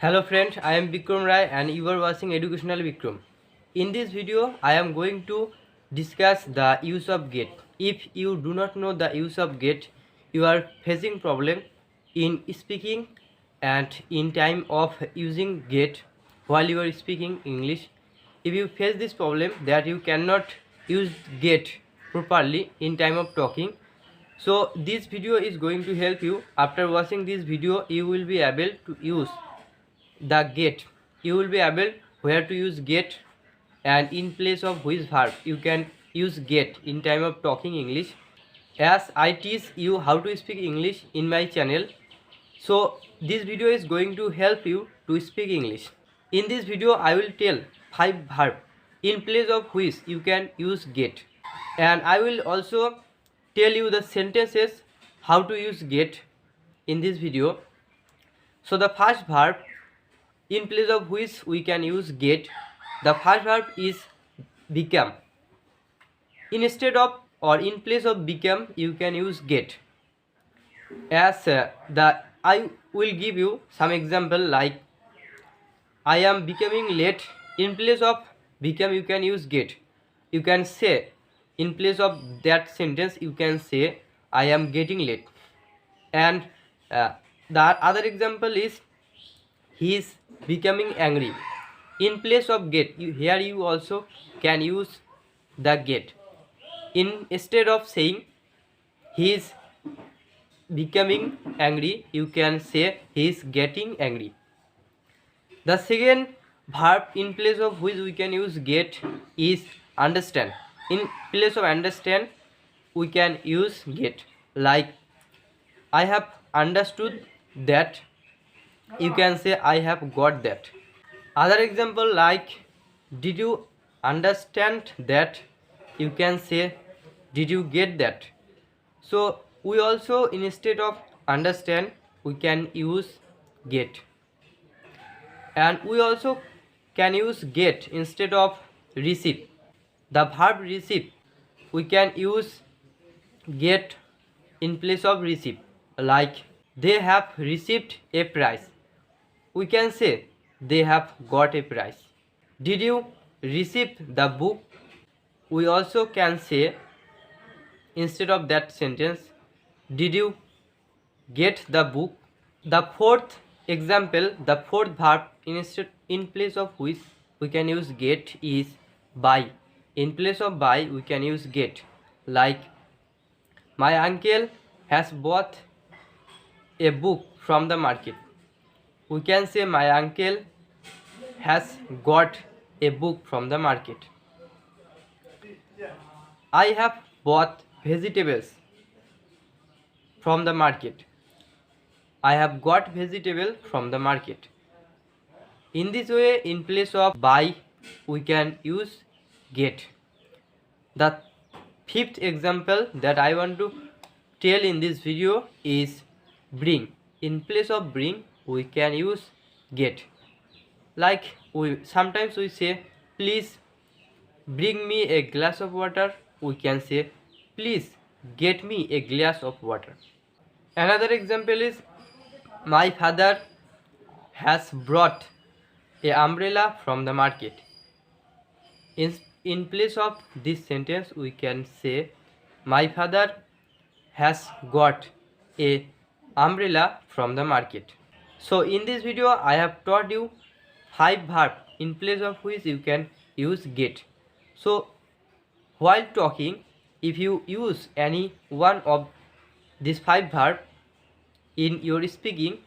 Hello friends, I am Bikram Roy and you are watching Educational Bikram. In this video, I am going to discuss the use of get. If you do not know the use of get, you are facing problem in speaking and in time of using get while you are speaking English. If you face this problem that you cannot use get properly in time of talking, so this video is going to help you. After watching this video, you will be able to use the get. You will be able where to use get, and in place of which verb you can use get in time of talking English, as I teach you how to speak English in my channel. So this video is going to help you to speak English. In this video I will tell 5 verb in place of which you can use get, and I will also tell you the sentences how to use get in this video. So the first verb in place of which we can use get, the first verb is become. Instead of or in place of become you can use get. As I will give you some example like I am becoming late. In place of become you can use get. You can say in place of that sentence you can say I am getting late. And the other example is he is becoming angry. In place of get, here you also can use the get. Instead of saying he is becoming angry, you can say he is getting angry. The second verb in place of which we can use get is understand. In place of understand we can use get, like I have understood that, you can say I have got that. Other example like did you understand that, you can say did you get that. So we also instead of understand we can use get, and we also can use get instead of receive. The verb receive we can use get in place of receive, like they have received a prize, we can say they have got a prize. Did you receive the book, we also can say instead of that sentence did you get the book. The fourth example, the fourth verb in place of which we can use get is buy. In place of buy we can use get, like my uncle has bought a book from the market, we can say my uncle has got a book from the market. I have bought vegetables from the market, I have got vegetable from the market. In this way, in place of buy we can use get. The fifth example that I want to tell in this video is bring. In place of bring we can use get, like sometimes we say please bring me a glass of water, we can say please get me a glass of water. Another example is my father has brought a umbrella from the market. In place of this sentence we can say my father has got a umbrella from the market. So in this video I have taught you 5 verb in place of which you can use get. So while talking, if you use any one of these 5 verb in your speaking,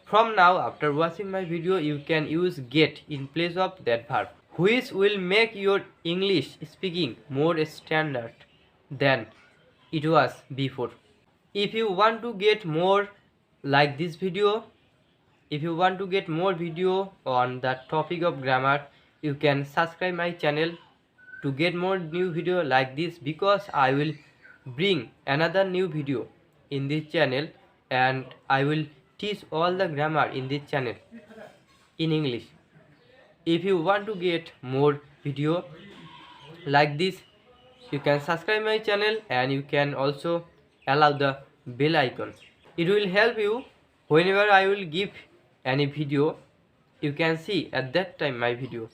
from now after watching my video you can use get in place of that verb, which will make your English speaking more standard than it was before. If you want to get more like this video, if you want to get more video on the topic of grammar, you can subscribe my channel to get more new video like this, because I will bring another new video in this channel and I will teach all the grammar in this channel in English. If you want to get more video like this, you can subscribe my channel and you can also allow the bell icon. It will help you whenever I will give any video You can see at that time my video.